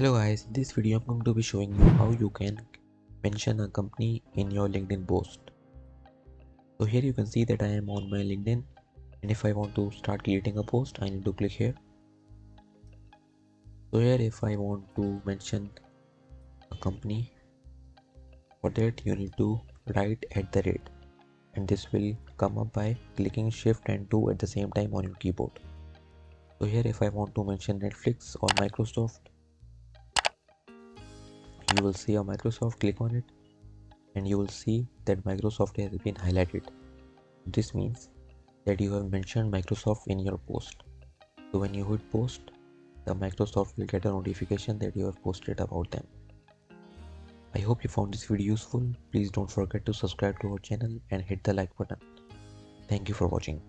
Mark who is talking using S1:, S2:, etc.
S1: Hello guys, in this video I'm going to be showing you how you can mention a company in your LinkedIn post. So here you can see that I am on my LinkedIn, and if I want to start creating a post I need to click here. So here if I want to mention a company, for that you need to write @ and this will come up by clicking Shift and 2 at the same time on your keyboard. So here if I want to mention Netflix or Microsoft, you will see a Microsoft, click on it and you will see that Microsoft has been highlighted. This means that you have mentioned Microsoft in your post. So when you hit post, the Microsoft will get a notification that you have posted about them. I hope you found this video useful. Please don't forget to subscribe to our channel and hit the like button. Thank you for watching.